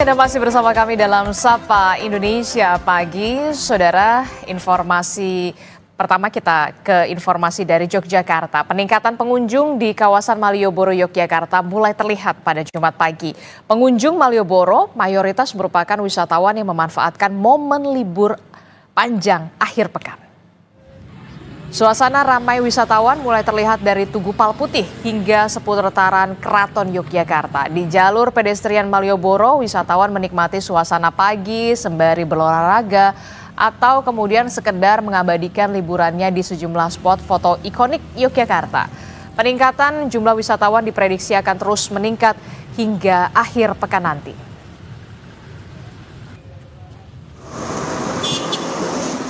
Anda masih bersama kami dalam Sapa Indonesia Pagi. Saudara, informasi pertama kita ke informasi dari Yogyakarta. Peningkatan pengunjung di kawasan Malioboro, Yogyakarta mulai terlihat pada Jumat pagi. Pengunjung Malioboro mayoritas merupakan wisatawan yang memanfaatkan momen libur panjang akhir pekan. Suasana ramai wisatawan mulai terlihat dari Tugu Palputih hingga seputaran Keraton Yogyakarta. Di jalur pedestrian Malioboro, wisatawan menikmati suasana pagi sembari berolahraga atau kemudian sekedar mengabadikan liburannya di sejumlah spot foto ikonik Yogyakarta. Peningkatan jumlah wisatawan diprediksi akan terus meningkat hingga akhir pekan nanti.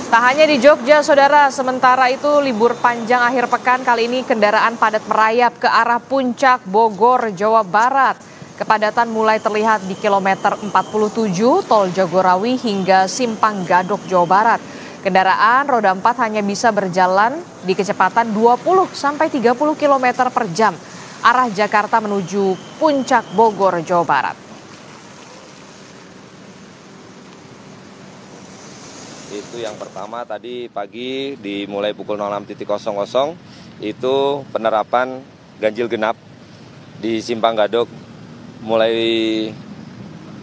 Tak hanya di Jogja, saudara, sementara itu libur panjang akhir pekan kali ini kendaraan padat merayap ke arah Puncak Bogor, Jawa Barat. Kepadatan mulai terlihat di kilometer 47 Tol Jagorawi hingga Simpang Gadok, Jawa Barat. Kendaraan roda 4 hanya bisa berjalan di kecepatan 20 sampai 30 km per jam arah Jakarta menuju Puncak Bogor, Jawa Barat. Itu yang pertama tadi pagi dimulai pukul 06.00 itu penerapan ganjil genap di Simpang Gadok mulai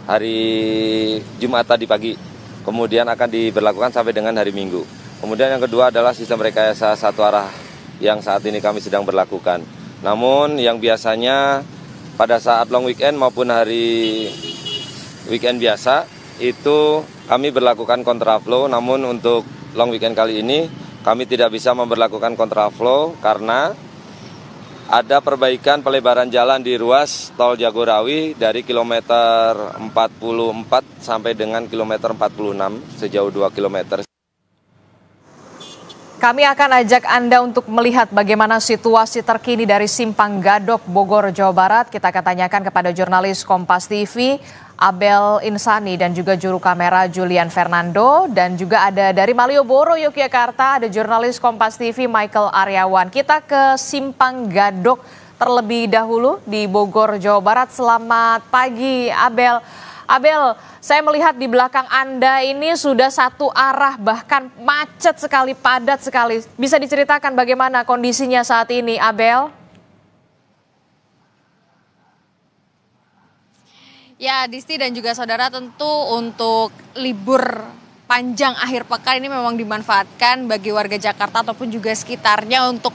hari Jumat tadi pagi. Kemudian akan diberlakukan sampai dengan hari Minggu. Kemudian yang kedua adalah sistem rekayasa satu arah yang saat ini kami sedang berlakukan. Namun yang biasanya pada saat long weekend maupun hari weekend biasa itu kami berlakukan kontraflow, namun untuk long weekend kali ini kami tidak bisa memberlakukan kontraflow karena ada perbaikan pelebaran jalan di ruas Tol Jagorawi dari kilometer 44 sampai dengan kilometer 46 sejauh 2 kilometer. Kami akan ajak Anda untuk melihat bagaimana situasi terkini dari Simpang Gadok, Bogor, Jawa Barat. Kita akan tanyakan kepada jurnalis Kompas TV, Abel Insani, dan juga juru kamera Julian Fernando. Dan juga ada dari Malioboro, Yogyakarta, ada jurnalis Kompas TV Michael Aryawan. Kita ke Simpang Gadok terlebih dahulu di Bogor, Jawa Barat. Selamat pagi, Abel. Abel, saya melihat di belakang Anda ini sudah satu arah, bahkan macet sekali, padat sekali. Bisa diceritakan bagaimana kondisinya saat ini, Abel? Ya, Disti dan juga saudara, tentu untuk libur panjang akhir pekan ini memang dimanfaatkan bagi warga Jakarta ataupun juga sekitarnya untuk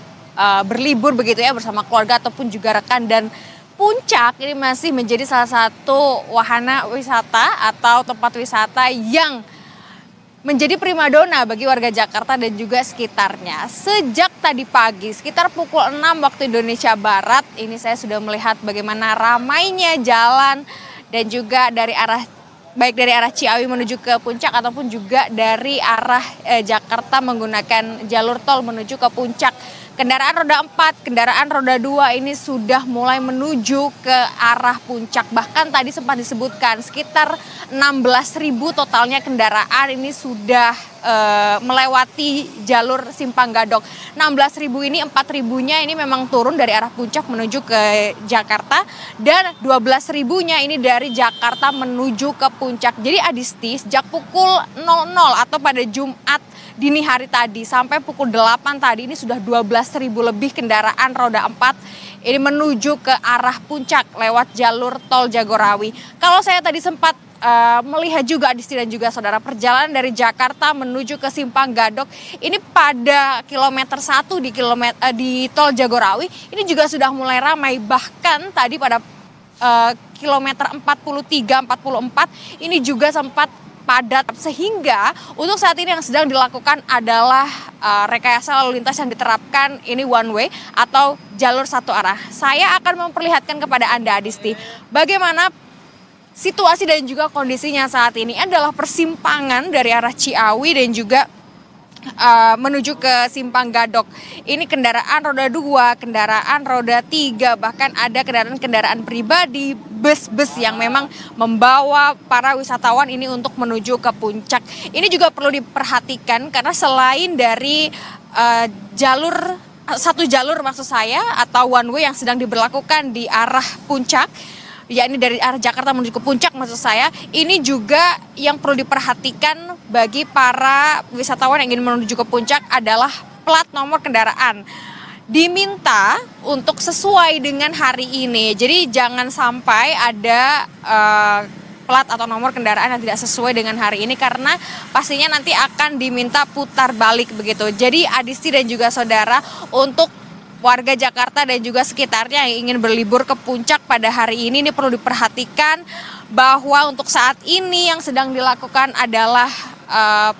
berlibur begitu ya bersama keluarga ataupun juga rekan. Dan Puncak ini masih menjadi salah satu wahana wisata atau tempat wisata yang menjadi primadona bagi warga Jakarta dan juga sekitarnya. Sejak tadi pagi sekitar pukul 6 waktu Indonesia Barat ini saya sudah melihat bagaimana ramainya jalan dan juga dari arah baik dari arah Ciawi menuju ke Puncak ataupun juga dari arah Jakarta menggunakan jalur tol menuju ke Puncak. Kendaraan roda 4, kendaraan roda 2 ini sudah mulai menuju ke arah Puncak. Bahkan tadi sempat disebutkan sekitar 16.000 totalnya kendaraan ini sudah melewati jalur Simpang Gadok. 16.000 ini 4.000-nya ini memang turun dari arah Puncak menuju ke Jakarta dan 12.000-nya ini dari Jakarta menuju ke Puncak. Jadi Adisti sejak pukul 00 atau pada Jumat dini hari tadi sampai pukul 8 tadi ini sudah 12.000 lebih kendaraan roda 4 ini menuju ke arah Puncak lewat jalur Tol Jagorawi. Kalau saya tadi sempat melihat juga Adisti dan juga saudara, perjalanan dari Jakarta menuju ke Simpang Gadok ini pada kilometer 1 di Tol Jagorawi ini juga sudah mulai ramai. Bahkan tadi pada kilometer 43-44 ini juga sempat padat, sehingga untuk saat ini yang sedang dilakukan adalah rekayasa lalu lintas yang diterapkan ini one way atau jalur satu arah. Saya akan memperlihatkan kepada Anda Adisti bagaimana situasi dan juga kondisinya saat ini adalah persimpangan dari arah Ciawi dan juga menuju ke Simpang Gadok. Ini kendaraan roda 2, kendaraan roda 3, bahkan ada kendaraan pribadi, bus-bus yang memang membawa para wisatawan ini untuk menuju ke Puncak. Ini juga perlu diperhatikan karena selain dari satu jalur maksud saya atau one way yang sedang diberlakukan di arah Puncak, yakni dari arah Jakarta menuju ke puncak maksud saya, ini juga yang perlu diperhatikan bagi para wisatawan yang ingin menuju ke puncak adalah plat nomor kendaraan. Diminta untuk sesuai dengan hari ini, jadi jangan sampai ada plat atau nomor kendaraan yang tidak sesuai dengan hari ini karena pastinya nanti akan diminta putar balik begitu. Jadi Adisti dan juga saudara, untuk warga Jakarta dan juga sekitarnya yang ingin berlibur ke puncak pada hari ini perlu diperhatikan bahwa untuk saat ini yang sedang dilakukan adalah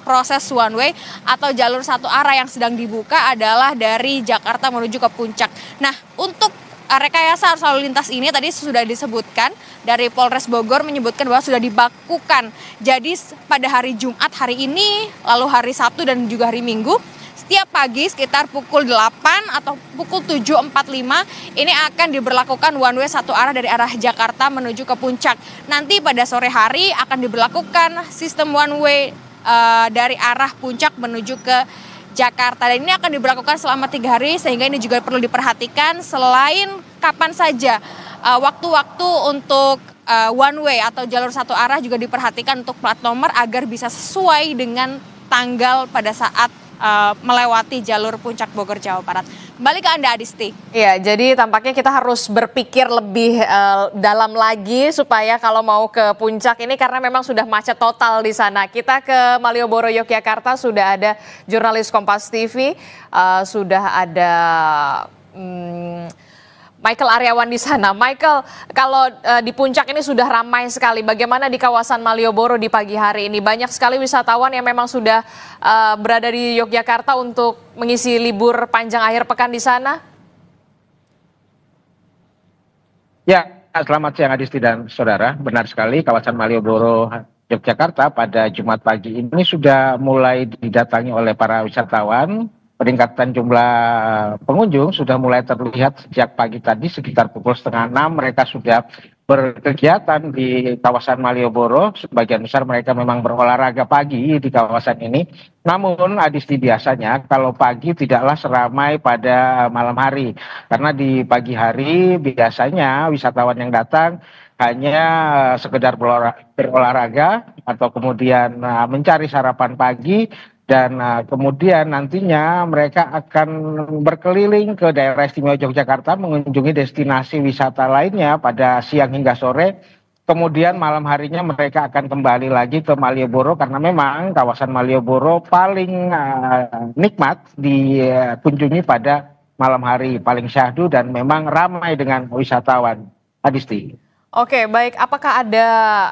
proses one way atau jalur satu arah yang sedang dibuka adalah dari Jakarta menuju ke puncak. Nah, untuk rekayasa arus lalu lintas ini tadi sudah disebutkan dari Polres Bogor menyebutkan bahwa sudah dibakukan. Jadi pada hari Jumat hari ini, lalu hari Sabtu dan juga hari Minggu, setiap pagi sekitar pukul 8 atau pukul 7.45 ini akan diberlakukan one way satu arah dari arah Jakarta menuju ke puncak. Nanti pada sore hari akan diberlakukan sistem one way dari arah puncak menuju ke Jakarta. Dan ini akan diberlakukan selama 3 hari sehingga ini juga perlu diperhatikan selain kapan saja waktu-waktu untuk one way atau jalur satu arah juga diperhatikan untuk plat nomor agar bisa sesuai dengan tanggal pada saat melewati jalur puncak Bogor, Jawa Barat. Kembali ke Anda, Adisti. Iya, jadi tampaknya kita harus berpikir lebih dalam lagi supaya kalau mau ke puncak ini karena memang sudah macet total di sana. Kita ke Malioboro, Yogyakarta, sudah ada jurnalis Kompas TV, sudah ada Michael Aryawan di sana. Michael, kalau di puncak ini sudah ramai sekali. Bagaimana di kawasan Malioboro di pagi hari ini? Banyak sekali wisatawan yang memang sudah berada di Yogyakarta untuk mengisi libur panjang akhir pekan di sana. Ya, selamat siang Adisti dan saudara. Benar sekali, kawasan Malioboro, Yogyakarta pada Jumat pagi ini sudah mulai didatangi oleh para wisatawan. Peningkatan jumlah pengunjung sudah mulai terlihat sejak pagi tadi sekitar pukul 5:30 mereka sudah berkegiatan di kawasan Malioboro. Sebagian besar mereka memang berolahraga pagi di kawasan ini. Namun Adisti, biasanya kalau pagi tidaklah seramai pada malam hari. Karena di pagi hari biasanya wisatawan yang datang hanya sekedar berolahraga atau kemudian mencari sarapan pagi. Dan kemudian nantinya mereka akan berkeliling ke daerah istimewa Yogyakarta mengunjungi destinasi wisata lainnya pada siang hingga sore. Kemudian malam harinya mereka akan kembali lagi ke Malioboro karena memang kawasan Malioboro paling nikmat dikunjungi pada malam hari, paling syahdu dan memang ramai dengan wisatawan. Adisti. Oke, baik. Apakah ada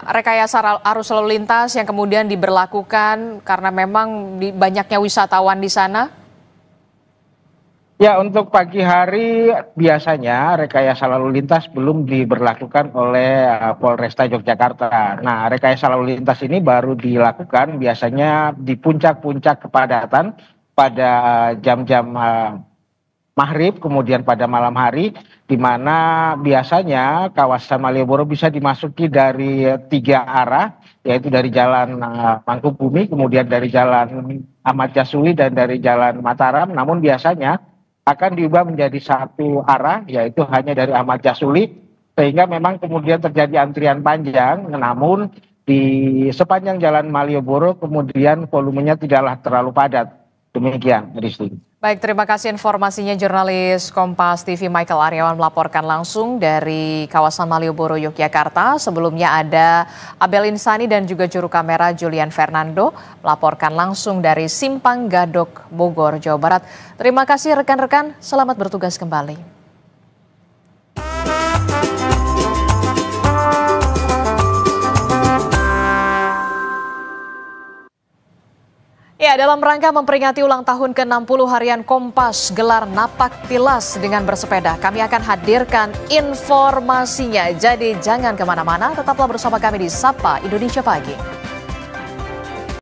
rekayasa arus lalu lintas yang kemudian diberlakukan karena memang banyaknya wisatawan di sana? Ya, untuk pagi hari biasanya rekayasa lalu lintas belum diberlakukan oleh Polresta Yogyakarta. Nah, rekayasa lalu lintas ini baru dilakukan biasanya di puncak-puncak kepadatan pada jam-jam maghrib, kemudian pada malam hari, di mana biasanya kawasan Malioboro bisa dimasuki dari 3 arah, yaitu dari Jalan Mangkubumi, kemudian dari Jalan Ahmad Yasuli, dan dari Jalan Mataram. Namun biasanya akan diubah menjadi 1 arah, yaitu hanya dari Ahmad Yasuli, sehingga memang kemudian terjadi antrian panjang. Namun di sepanjang Jalan Malioboro kemudian volumenya tidaklah terlalu padat. Demikian, Rizky. Baik, terima kasih informasinya jurnalis Kompas TV Michael Aryawan melaporkan langsung dari kawasan Malioboro, Yogyakarta. Sebelumnya ada Abel Insani dan juga juru kamera Julian Fernando melaporkan langsung dari Simpang Gadok, Bogor, Jawa Barat. Terima kasih rekan-rekan, selamat bertugas kembali. Ya, dalam rangka memperingati ulang tahun ke-60 harian Kompas gelar Napak Tilas dengan bersepeda, kami akan hadirkan informasinya. Jadi jangan kemana-mana, tetaplah bersama kami di Sapa Indonesia Pagi.